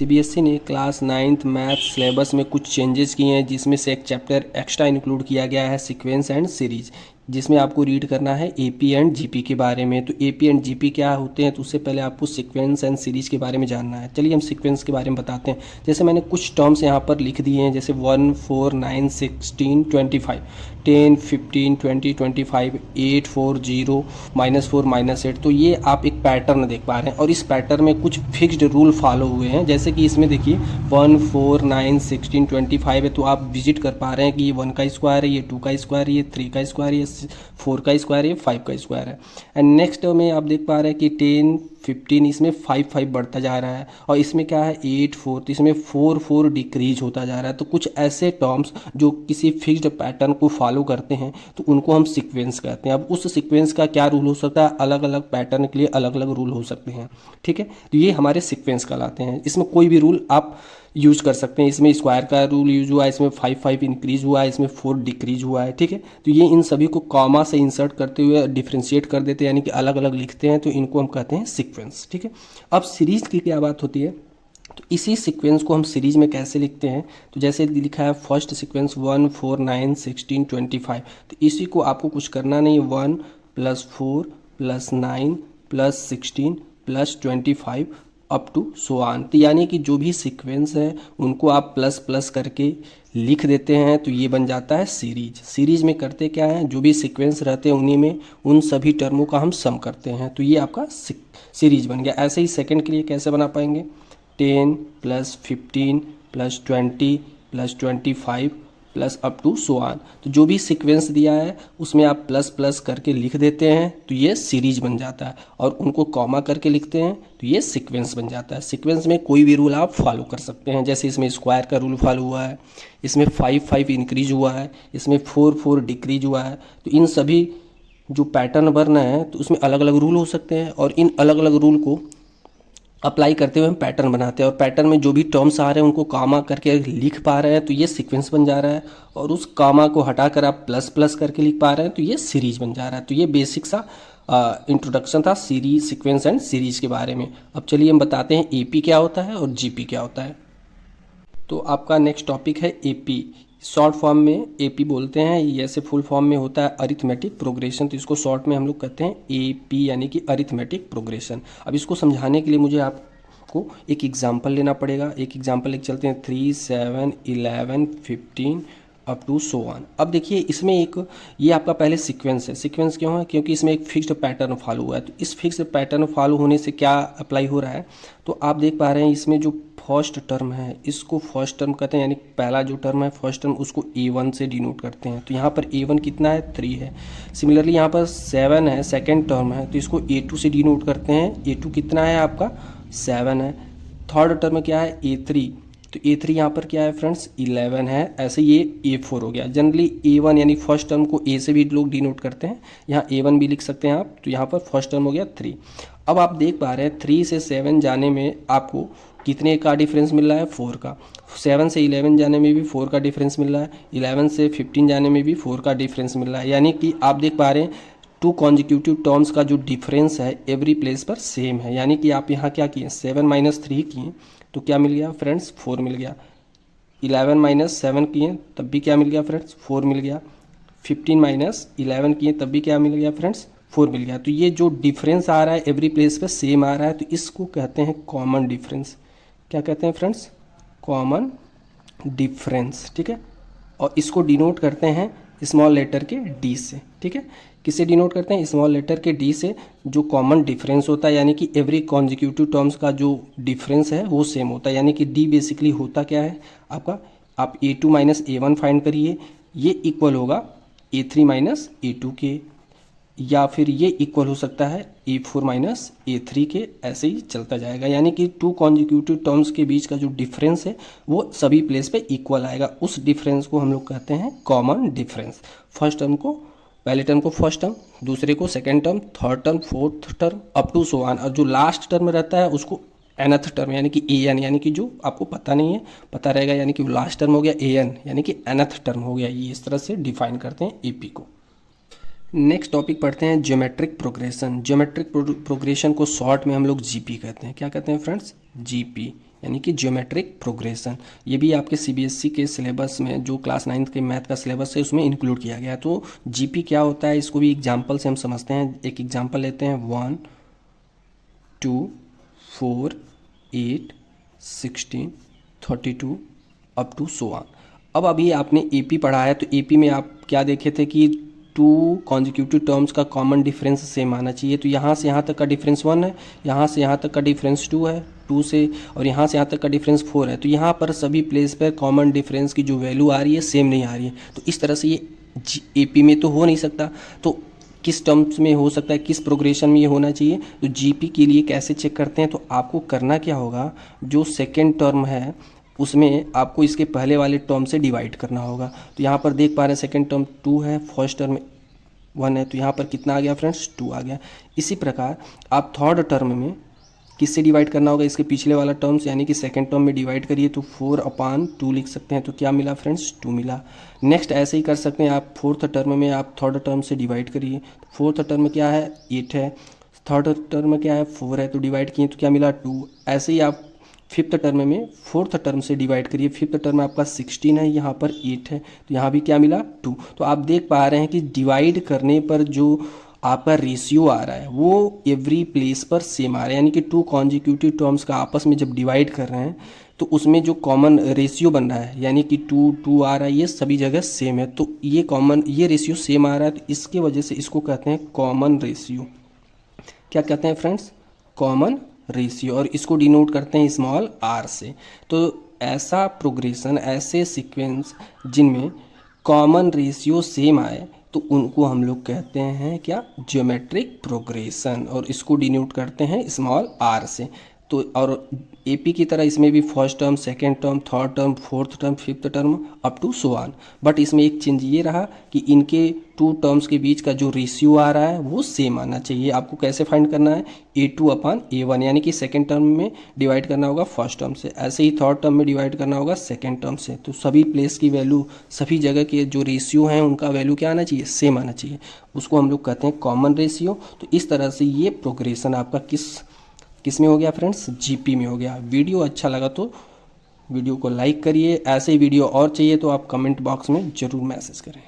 CBSE ने class 9th math syllabus में कुछ चेंजेस किए हैं, जिसमें से एक चैप्टर एक्स्ट्रा इंक्लूड किया गया है सीक्वेंस एंड सीरीज, जिसमें आपको रीड करना है एपी एंड जीपी के बारे में। तो एपी एंड जीपी क्या होते हैं, तो उससे पहले आपको सीक्वेंस एंड सीरीज के बारे में जानना है। चलिए हम सीक्वेंस के बारे में बताते हैं। जैसे मैंने कुछ टर्म्स यहाँ पर लिख दिए हैं, जैसे 1, 4, 9, 16, 25, 10, 15, 20, 25, 8, 4, 0, -4, -8। तो ये आप एक पैटर्न देख पा रहे हैं, और इस पैटर्न में कुछ फिक्स्ड रूल फॉलो हुए हैं। जैसे कि इसमें देखिए 1, 4, 9, 16, 25 है, तो आप विजिट कर पा रहे हैं कि ये 1 का स्क्वायर है, ये 2 का स्क्वायर है, ये 3 का स्क्वायर है, ये 4 का स्क्वायर है, ये 5 का स्क्वायर है। एंड नेक्स्ट में आप देख पा रहे हैं कि 10, 15 इसमें 5 बढ़ता जा रहा है, और इसमें क्या है 8, 4, तो इसमें 4 डिक्रीज होता जा रहा है। तो कुछ ऐसे टर्म्स जो किसी फिक्स्ड पैटर्न को फॉलो करते हैं, तो उनको हम सीक्वेंस कहते हैं। अब उस सीक्वेंस का क्या रूल हो सकता है, अलग अलग पैटर्न के लिए अलग अलग रूल हो सकते हैं, ठीक है। तो ये हमारे सीक्वेंस कहलाते हैं। इसमें कोई भी रूल आप यूज कर सकते हैं। इसमें स्क्वायर का रूल यूज हुआ है, इसमें 5 इंक्रीज हुआ है, इसमें 4 डिक्रीज हुआ है, ठीक है। तो ये इन सभी को कॉमा से इंसर्ट करते हुए डिफ्रेंशिएट कर देते हैं, यानी कि अलग अलग लिखते हैं, तो इनको हम कहते हैं सीक्वेंस, ठीक है। अब सीरीज की क्या बात होती है, तो इसी सीक्वेंस को हम सीरीज में कैसे लिखते हैं, तो जैसे लिखा है फर्स्ट सीक्वेंस 1, 4, 9, 16, 25। तो इसी को आपको कुछ करना नहीं, 1 + 4 + 9 + 16 + 25 अप टू सो ऑन। तो यानी कि जो भी सीक्वेंस है उनको आप प्लस प्लस करके लिख देते हैं, तो ये बन जाता है सीरीज। सीरीज में करते क्या है, जो भी सीक्वेंस रहते हैं उन्हीं में उन सभी टर्मों का हम सम करते हैं, तो ये आपका सीरीज बन गया। ऐसे ही सेकंड के लिए कैसे बना पाएंगे, 10 + 15 + 20 + 25 plus up to so on. तो जो भी सीक्वेंस दिया है उसमें आप प्लस प्लस करके लिख देते हैं, तो ये सीरीज बन जाता है, और उनको कॉमा करके लिखते हैं तो ये सीक्वेंस बन जाता है। सीक्वेंस में कोई भी रूल आप फॉलो कर सकते हैं, जैसे इसमें स्क्वायर का रूल फॉलो हुआ है, इसमें 5 इंक्रीज हुआ है, इसमें 4 डिक्रीज हुआ है। तो इन सभी जो पैटर्न बनना है तो उसमें अलग अलग रूल हो सकते हैं, और इन अलग अलग रूल को अप्लाई करते हुए हम पैटर्न बनाते हैं, और पैटर्न में जो भी टर्म्स आ रहे हैं उनको कामा करके लिख पा रहे हैं, तो ये सीक्वेंस बन जा रहा है। और उस कामा को हटाकर आप प्लस प्लस करके लिख पा रहे हैं, तो ये सीरीज बन जा रहा है। तो ये बेसिक सा इंट्रोडक्शन था सीरीज, सीक्वेंस एंड सीरीज के बारे में। अब चलिए हम बताते हैं एपी क्या होता है और जीपी क्या होता है। तो आपका नेक्स्ट टॉपिक है एपी। शॉर्ट फॉर्म में एपी बोलते हैं, ये ऐसे फुल फॉर्म में होता है अरिथमेटिक प्रोग्रेशन, तो इसको शॉर्ट में हम लोग कहते हैं एपी, यानी कि अरिथमेटिक प्रोग्रेशन। अब इसको समझाने के लिए मुझे आपको एक एग्जांपल लेना पड़ेगा। एक एग्जांपल लेके चलते हैं, 3, 7, 11, 15 अप टू सो ऑन। अब देखिए इसमें एक ये आपका पहले सीक्वेंस है। सीक्वेंस क्यों है, क्योंकि इसमें एक फिक्स्ड पैटर्न फॉलो हुआ है। तो इस फिक्स्ड पैटर्न फॉलो होने से क्या अप्लाई हो रहा है, तो आप देख पा रहे हैं इसमें जो फर्स्ट टर्म है इसको फर्स्ट टर्म कहते हैं, यानी पहला जो टर्म है फर्स्ट टर्म उसको A1 से डिनोट करते हैं। तो यहाँ पर A1 कितना है, 3 है। सिमिलरली यहाँ पर 7 है, सेकेंड टर्म है, तो इसको A2 से डिनोट करते हैं। A2 कितना है आपका, 7 है। थर्ड टर्म क्या है, A3, तो A3 यहाँ पर क्या है फ्रेंड्स, 11 है। ऐसे ये A4 हो गया। जनरली A1 यानी फर्स्ट टर्म को A से भी लोग डिनोट करते हैं, यहाँ A1 भी लिख सकते हैं आप। तो यहाँ पर फर्स्ट टर्म हो गया 3। अब आप देख पा रहे हैं 3 से 7 जाने में आपको कितने का डिफरेंस मिल रहा है, 4 का। 7 से 11 जाने में भी 4 का डिफरेंस मिल रहा है, 11 से 15 जाने में भी 4 का डिफरेंस मिल रहा है। यानी कि आप देख पा रहे हैं 2 कॉन्जिक्यूटिव टर्म्स का जो डिफरेंस है एवरी प्लेस पर सेम है। यानी कि आप यहाँ क्या किए, 7 - 3 किए तो क्या मिल गया फ्रेंड्स, 4 मिल गया। 11 - 7 किए तब भी क्या मिल गया फ्रेंड्स, 4 मिल गया। 15 - 11 किए तब भी क्या मिल गया फ्रेंड्स, 4 मिल गया। तो ये जो डिफरेंस आ रहा है एवरी प्लेस पे सेम आ रहा है, तो इसको कहते हैं कॉमन डिफरेंस। क्या कहते हैं फ्रेंड्स, कॉमन डिफरेंस, ठीक है। और इसको डिनोट करते हैं स्मॉल लेटर के डी से, ठीक है। किसे डिनोट करते हैं, स्मॉल लेटर के डी से, जो कॉमन डिफरेंस होता है, यानी कि एवरी कॉन्जिक्यूटिव टर्म्स का जो डिफरेंस है वो सेम होता है। यानी कि डी बेसिकली होता क्या है आपका, आप A2 - A1 फाइंड करिए, ये इक्वल होगा A3 - A2 के, या फिर ये इक्वल हो सकता है A4 - A3 के। ऐसे ही चलता जाएगा, यानी कि 2 कॉन्जिक्यूटिव टर्म्स के बीच का जो डिफरेंस है वो सभी प्लेस पे इक्वल आएगा। उस डिफरेंस को हम लोग कहते हैं कॉमन डिफरेंस। फर्स्ट टर्म को, पहले टर्म को फर्स्ट टर्म, दूसरे को second term, third term fourth term up to so on, और जो लास्ट टर्म रहता है उसको nth टर्म यानी कि AN, यानी कि जो आपको पता नहीं है पता रहेगा, यानी कि लास्ट टर्म हो गया AN, यानी कि nth टर्म हो गया। ये इस तरह से डिफाइन करते हैं AP को। नेक्स्ट टॉपिक पढ़ते हैं ज्योमेट्रिक प्रोग्रेशन। ज्योमेट्रिक प्रोग्रेशन को शॉर्ट में हम लोग जीपी कहते हैं। क्या कहते हैं फ्रेंड्स, जीपी, यानी कि ज्योमेट्रिक प्रोग्रेशन। ये भी आपके सीबीएसई के सिलेबस में, जो क्लास 9th के मैथ का सिलेबस है उसमें इंक्लूड किया गया है। तो जीपी क्या होता है इसको भी एग्जाम्पल से हम समझते हैं। एक एग्जाम्पल लेते हैं, 1 2 4 8 16 32 अप टू सो ऑन। अब अभी आपने एपी पढ़ा है, तो एपी में आप क्या देखे थे कि 2 कॉन्जिक्यूटिव टर्म्स का कॉमन डिफरेंस सेम आना चाहिए। तो यहाँ से यहाँ तक का डिफरेंस 1 है, यहाँ से यहाँ तक का डिफरेंस 2 है, 2 से और यहाँ से यहाँ तक का डिफरेंस 4 है। तो यहाँ पर सभी प्लेस पर कॉमन डिफरेंस की जो वैल्यू आ रही है सेम नहीं आ रही है। तो इस तरह से ये एपी में तो हो नहीं सकता, तो किस टर्म्स में हो सकता है, किस प्रोग्रेशन में ये होना चाहिए। तो जीपी के लिए कैसे चेक करते हैं, तो आपको करना क्या होगा, जो सेकेंड टर्म है उसमें आपको इसके पहले वाले टर्म से डिवाइड करना होगा। तो यहाँ पर देख पा रहे हैं सेकेंड टर्म 2 है, फर्स्ट टर्म 1 है, तो यहाँ पर कितना आ गया फ्रेंड्स, 2 आ गया। इसी प्रकार आप थर्ड टर्म में किससे डिवाइड करना होगा, इसके पिछले वाला टर्म्स यानी कि सेकेंड टर्म में डिवाइड करिए, तो 4/2 लिख सकते हैं। तो क्या मिला फ्रेंड्स, 2 मिला। नेक्स्ट ऐसे ही कर सकते हैं आप, फोर्थ टर्म में आप थर्ड टर्म से डिवाइड करिए। फोर्थ टर्म में क्या है, 8 है, थर्ड टर्म में क्या है, 4 है, तो डिवाइड किए तो क्या मिला, 2। ऐसे ही आप फिफ्थ टर्म में फोर्थ टर्म से डिवाइड करिए। फिफ्थ टर्म में आपका 16 है, यहाँ पर 8 है, तो यहाँ भी क्या मिला, 2। तो आप देख पा रहे हैं कि डिवाइड करने पर जो आपका रेशियो आ रहा है वो एवरी प्लेस पर सेम आ रहा है। यानी कि 2 कॉन्जिक्यूटिव टर्म्स का आपस में जब डिवाइड कर रहे हैं तो उसमें जो कॉमन रेशियो बन रहा है, यानी कि 2 2 आ रहा है, ये सभी जगह सेम है। तो ये कॉमन, ये रेशियो सेम आ रहा है, तो इसके वजह से इसको कहते हैं कॉमन रेशियो। क्या कहते हैं फ्रेंड्स, कॉमन रेशियो, और इसको डिनोट करते हैं स्मॉल आर से। तो ऐसा प्रोग्रेशन, ऐसे सीक्वेंस जिनमें कॉमन रेशियो सेम आए तो उनको हम लोग कहते हैं क्या, ज्योमेट्रिक प्रोग्रेशन, और इसको डिनोट करते हैं स्मॉल आर से। तो और एपी की तरह इसमें भी first term, second term, third term, fourth term, fifth term up to so on. But इसमें एक चेंज ये रहा कि इनके 2 टर्म्स के बीच का जो रेशियो आ रहा है वो सेम आना चाहिए। आपको कैसे फाइंड करना है, A2/A1, यानी कि सेकेंड टर्म में डिवाइड करना होगा फर्स्ट टर्म से, ऐसे ही थर्ड टर्म में डिवाइड करना होगा सेकेंड टर्म से। तो सभी प्लेस की वैल्यू, सभी जगह के जो रेशियो हैं उनका वैल्यू क्या आना चाहिए, सेम आना चाहिए। उसको हम लोग कहते हैं कॉमन रेशियो। तो इस तरह से ये प्रोग्रेशन आपका किस में हो गया फ्रेंड्स, जीपी में हो गया। वीडियो अच्छा लगा तो वीडियो को लाइक करिए। ऐसे ही वीडियो और चाहिए तो आप कमेंट बॉक्स में ज़रूर मैसेज करें।